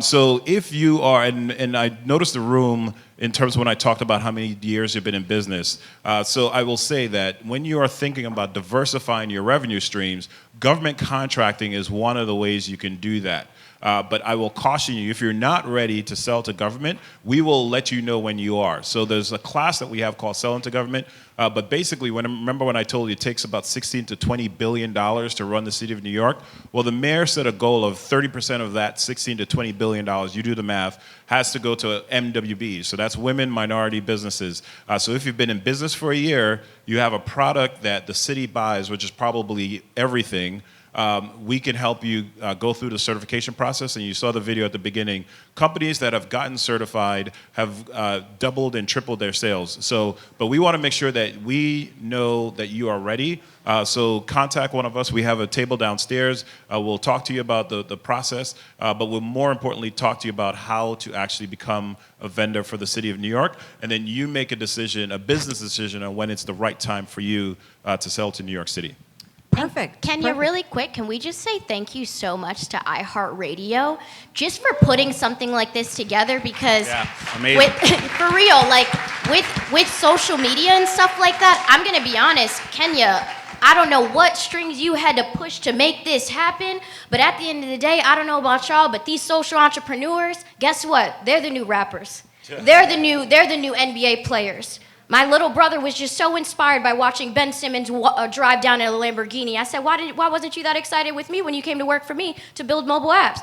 So if you are, and I noticed the room in terms of when I talked about how many years you've been in business. So I will say that when you are thinking about diversifying your revenue streams, government contracting is one of the ways you can do that. But I will caution you, if you're not ready to sell to government, we will let you know when you are. So there's a class that we have called Selling to Government. But basically, remember when I told you it takes about $16 to $20 billion to run the city of New York? Well, the mayor set a goal of 30% of that $16 to $20 billion, you do the math, has to go to MWB. So that's women, minority businesses. So if you've been in business for a year, you have a product that the city buys, which is probably everything. We can help you go through the certification process, and you saw the video at the beginning. Companies that have gotten certified have doubled and tripled their sales. But we want to make sure that we know that you are ready. So contact one of us. We have a table downstairs. We'll talk to you about the process, but we'll more importantly talk to you about how to actually become a vendor for the city of New York, and then you make a business decision on when it's the right time for you to sell to New York City. Perfect. Kenya, really quick, can we just say thank you so much to iHeartRadio just for putting something like this together? Because amazing. for real, with social media and stuff like that, I'm gonna be honest, Kenya, I don't know what strings you had to push to make this happen, but at the end of the day, I don't know about y'all, but these social entrepreneurs, guess what? They're the new rappers. They're the new NBA players. My little brother was just so inspired by watching Ben Simmons drive down in a Lamborghini. I said, why wasn't you that excited with me when you came to work for me to build mobile apps?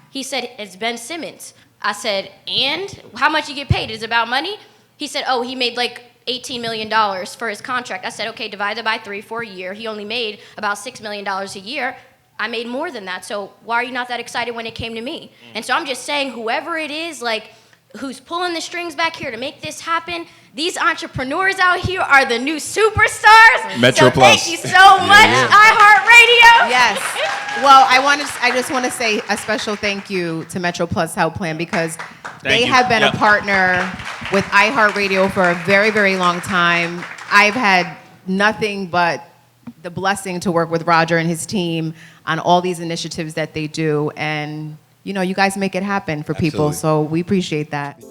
He said, it's Ben Simmons. I said, and? How much you get paid? Is it about money? He said, oh, he made like $18 million for his contract. I said, okay, divide it by 3 for a year. He only made about $6 million a year. I made more than that. So why are you not that excited when it came to me? And so I'm just saying, whoever it is, who's pulling the strings back here to make this happen, these entrepreneurs out here are the new superstars. MetroPlus. So thank you so much, iHeartRadio. Yes. Well, I just want to say a special thank you to MetroPlus Health Plan because they have been a partner with iHeartRadio for a very, very long time. I've had nothing but the blessing to work with Roger and his team on all these initiatives that they do. And, you guys make it happen for people. So we appreciate that.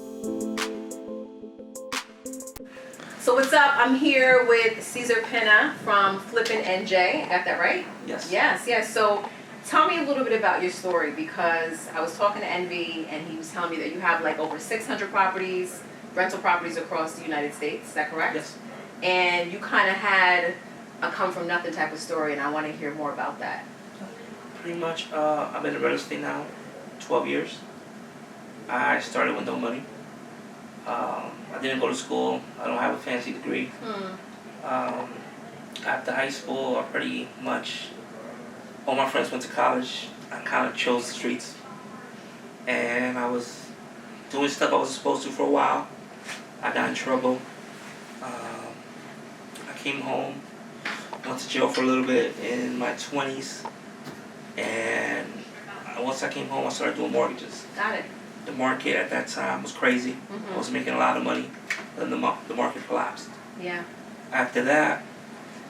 So what's up? I'm here with Cesar Pina from Flippin' NJ. Got that right? Yes. Yes. So tell me a little bit about your story because I was talking to Envy and he was telling me that you have over 600 properties, rental properties across the United States. Is that correct? Yes. And you kind of had a come from nothing type of story, and I want to hear more about that. Pretty much, I've been in real estate now 12 years. I started with no money. I didn't go to school. I don't have a fancy degree. After high school, I pretty much, all my friends went to college. I kind of chose the streets. And I was doing stuff I wasn't supposed to for a while. I got in trouble. I came home, went to jail for a little bit in my 20s, and once I came home, I started doing mortgages. Got it. The market at that time was crazy. I was making a lot of money, then the market collapsed. Yeah. After that,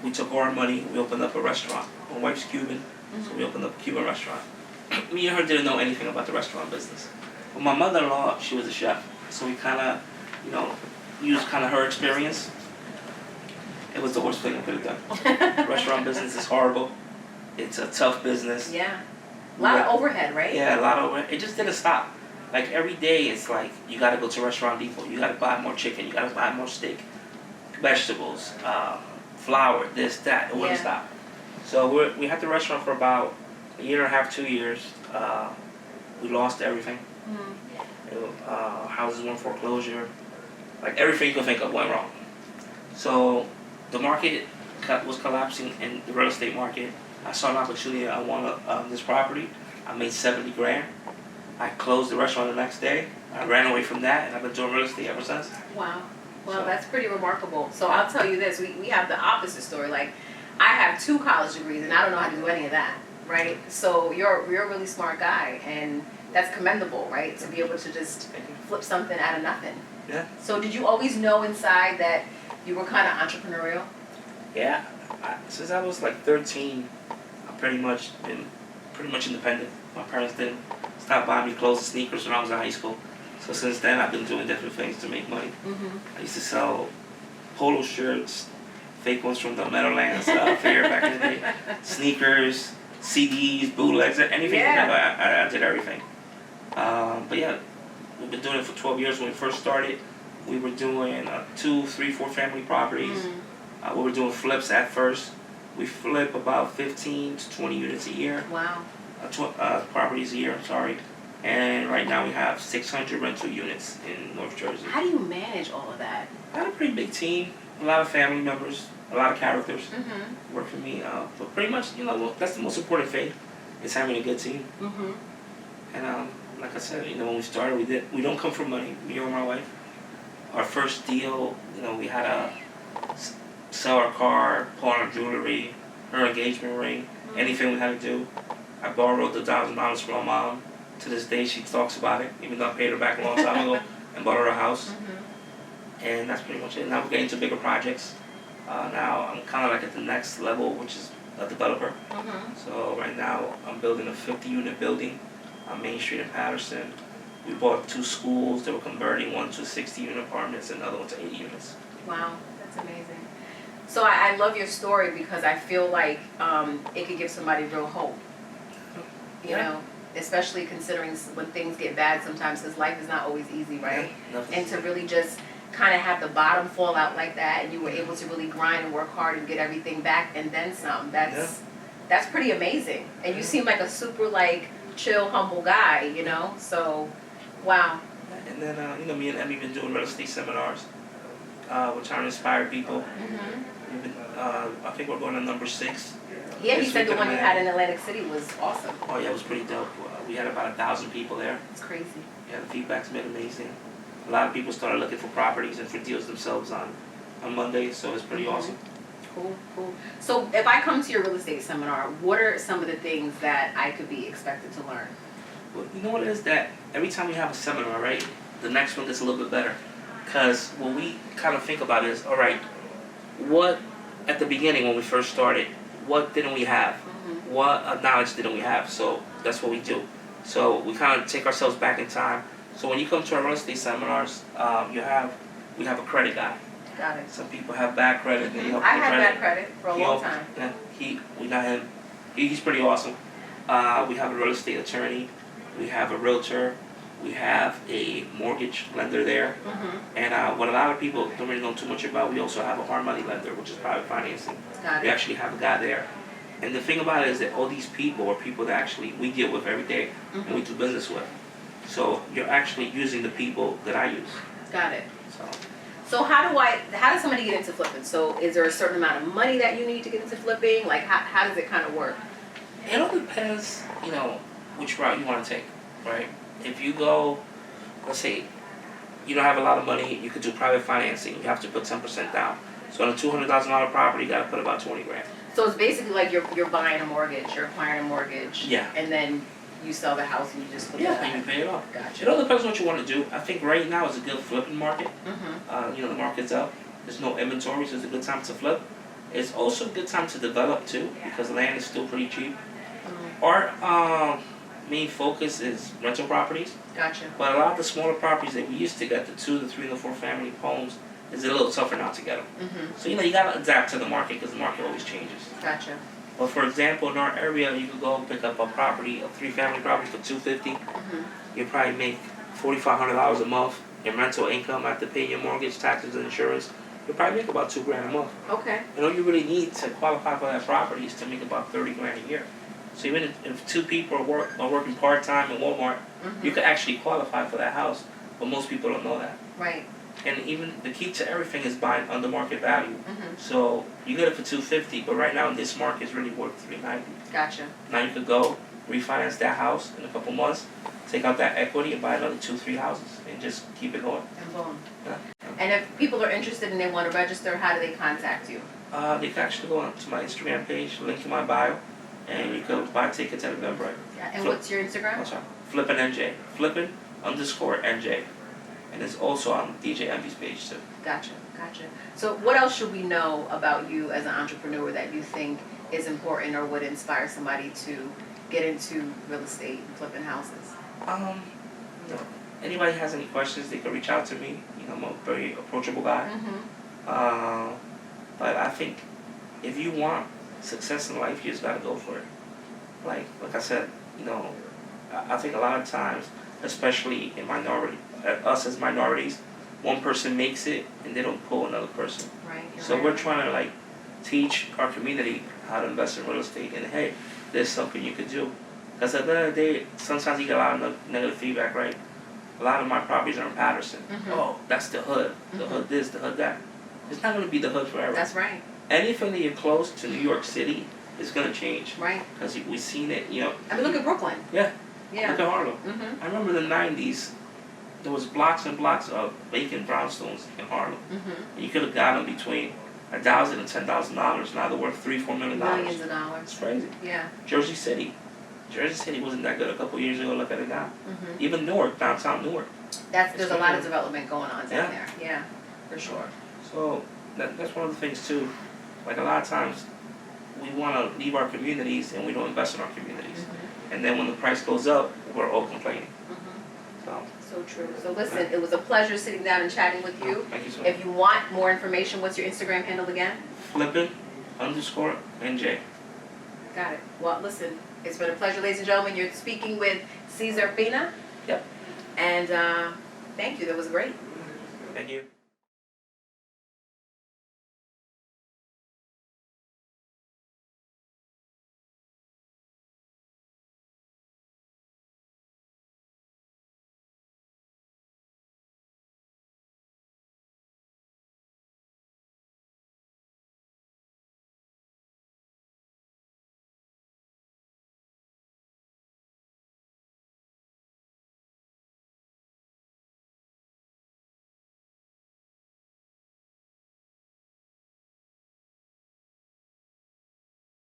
we took all our money, we opened up a restaurant. My wife's Cuban, so we opened up a Cuban restaurant. Me and her didn't know anything about the restaurant business. But my mother-in-law, she was a chef, so we kind of, used kind of her experience. It was the worst thing I could have done. Restaurant business is horrible. It's a tough business. Yeah. A lot of overhead, right? Yeah, a lot of overhead. It just didn't stop. Like every day, it's like you got to go to Restaurant Depot. You got to buy more chicken. You got to buy more steak, vegetables, flour, this, that. It wouldn't stop. So we had the restaurant for about a year and a half, 2 years. We lost everything. Houses went foreclosure. Like everything you could think of went wrong. So the market was collapsing in the real estate market. I saw an opportunity. I wanted this property. I made 70 grand. I closed the restaurant the next day. I ran away from that, and I've been doing real estate ever since. Wow. Well, So- that's pretty remarkable. So I'll tell you this, we have the opposite story. Like, I have 2 college degrees, and I don't know how to do any of that, right? So you're a really smart guy, and that's commendable, right? To be able to just flip something out of nothing. Yeah. So did you always know inside that you were kind of entrepreneurial? Yeah. Since I was like 13, I've pretty much been independent. My parents didn't stop buying me clothes and sneakers when I was in high school. So since then, I've been doing different things to make money. I used to sell polo shirts, fake ones from the Meadowlands fair back in the day, sneakers, CDs, bootlegs, anything. Yeah. I did everything. But yeah, we've been doing it for 12 years. When we first started, we were doing 2, 3, 4 family properties. We were doing flips at first. We flip about 15 to 20 units a year. Wow. Properties a year, I'm sorry. And right now we have 600 rental units in North Jersey. How do you manage all of that? I have a pretty big team, a lot of family members, a lot of characters work for me. But pretty much, that's the most important thing, is having a good team. And like I said, when we started, we don't come from money, me or my wife. Our first deal, we had to sell our car, pawn our jewelry, her engagement ring, anything we had to do. I borrowed the $1,000 from my mom. To this day, she talks about it, even though I paid her back a long time ago and bought her a house. And that's pretty much it. Now we're getting into bigger projects. Now I'm kind of like at the next level, which is a developer. So right now I'm building a 50-unit building on Main Street in Patterson. We bought 2 schools that were converting, one to 60-unit apartments and the other one to 80 units. Wow, that's amazing. So I love your story because I feel like it could give somebody real hope. You know, especially considering when things get bad sometimes, because life is not always easy, right? And to really just kind of have the bottom fall out like that, and you were able to really grind and work hard and get everything back and then some. That's pretty amazing. And you seem like a super chill, humble guy, So, wow. And then me and Emmy been doing real estate seminars. We're trying to inspire people. We've been, I think we're going to number 6. Yeah, you said the one you had in Atlantic City was awesome. Oh yeah, it was pretty dope. We had about 1,000 people there. It's crazy. Yeah, the feedback's been amazing. A lot of people started looking for properties and for deals themselves on Monday, so it's pretty awesome. Cool. So if I come to your real estate seminar, what are some of the things that I could be expected to learn? Well, you know what it is that every time we have a seminar, right, the next one gets a little bit better. Because what we kind of think about is, all right, what, at the beginning when we first started, what didn't we have? What knowledge didn't we have? So that's what we do. So we kind of take ourselves back in time. So when you come to our real estate seminars, we have a credit guy. Got it. Some people have bad credit. And I had bad credit for a long time. Yeah, we got him. He's pretty awesome. We have a real estate attorney. We have a realtor. We have a mortgage lender there. And what a lot of people don't really know too much about, we also have a hard money lender, which is private financing. Got We it. actually have a guy there. And the thing about it is that all these people are people that actually we deal with every day and we do business with. So you're actually using the people that I use. Got it. So how does somebody get into flipping? So is there a certain amount of money that you need to get into flipping? How does it kind of work? it all depends, which route you want to take, right? If you go, let's say, you don't have a lot of money, you could do private financing. You have to put 10% down. So on a $200,000 property, you got to put about 20 grand. So it's basically like you're buying a mortgage, you're acquiring a mortgage. Yeah. And then you sell the house and you just flip it Yeah, back. and you pay it off. Gotcha. It all depends on what you want to do. I think right now is a good flipping market. Mm-hmm. The market's up. There's no inventory, so it's a good time to flip. It's also a good time to develop too, because land is still pretty cheap. Our main focus is rental properties, Gotcha. but a lot of the smaller properties that we used to get, the 2, the 3, and the 4 family homes, is a little tougher now to get them. Mm-hmm. So you gotta adapt to the market because the market always changes. Gotcha. But for example, in our area, you could go pick up a property, a 3-family property for $250. Mm-hmm. You probably make $4,500 a month in rental income after paying your mortgage, taxes, and insurance. You probably make about $2 grand a month. Okay. And all you really need to qualify for that property is to make about 30 grand a year. So even if 2 people are working part time in Walmart, you could actually qualify for that house. But most people don't know that. Right. And even the key to everything is buying under market value. Mm-hmm. So you get it for $250, but right now in this market it's really worth $390. Gotcha. Now you could go refinance that house in a couple months, take out that equity, and buy another 2-3 houses, and just keep it going. And boom. Yeah. And if people are interested and they want to register, how do they contact you? They can actually go onto my Instagram page, link in my bio, and you can buy tickets at Eventbrite. Yeah. And Flip- what's your Instagram? Oh, sorry. Flippin' NJ. Flippin_NJ. And it's also on DJ Envy's page too. Gotcha. Gotcha. So what else should we know about you as an entrepreneur that you think is important or would inspire somebody to get into real estate and flipping houses? Anybody has any questions, they can reach out to me. I'm a very approachable guy. Mm-hmm. But I think if you want success in life, you just gotta go for it. Like I said, I think a lot of times, especially in us as minorities, one person makes it and they don't pull another person. Right. So we're trying to teach our community how to invest in real estate, and hey, there's something you could do. Because at the end of the day, sometimes you get a lot of negative feedback, right? A lot of my properties are in Patterson. Mhm. Oh, that's the hood. The hood this, the hood that. It's not going to be the hood forever. That's right. Anything that you're close to New York City is going to change. Right. Because we've seen it, I mean, look at Brooklyn. Yeah. Yeah. Look at Harlem. Mm-hmm. I remember in the 90s, there was blocks and blocks of vacant brownstones in Harlem. Mm-hmm. And you could have got them between $1,000 and $10,000. Now they're worth $3-4 million. Millions of dollars. It's crazy. Yeah. Jersey City wasn't that good a couple years ago. Look at it now. Mm-hmm. Even Newark, downtown Newark. There's a lot of development going on down Yeah. there. Yeah, for sure. So that's one of the things too. Like a lot of times, we want to leave our communities and we don't invest in our communities. Mm-hmm. And then when the price goes up, we're all complaining. Mm-hmm. So So true. So listen, it was a pleasure sitting down and chatting with you. thank you so much. If you want more information, what's your Instagram handle again? Flippin_NJ. Got it. Well, listen, it's been a pleasure, ladies and gentlemen. You're speaking with Cesar Pina. Yep. And thank you. That was great. Thank you.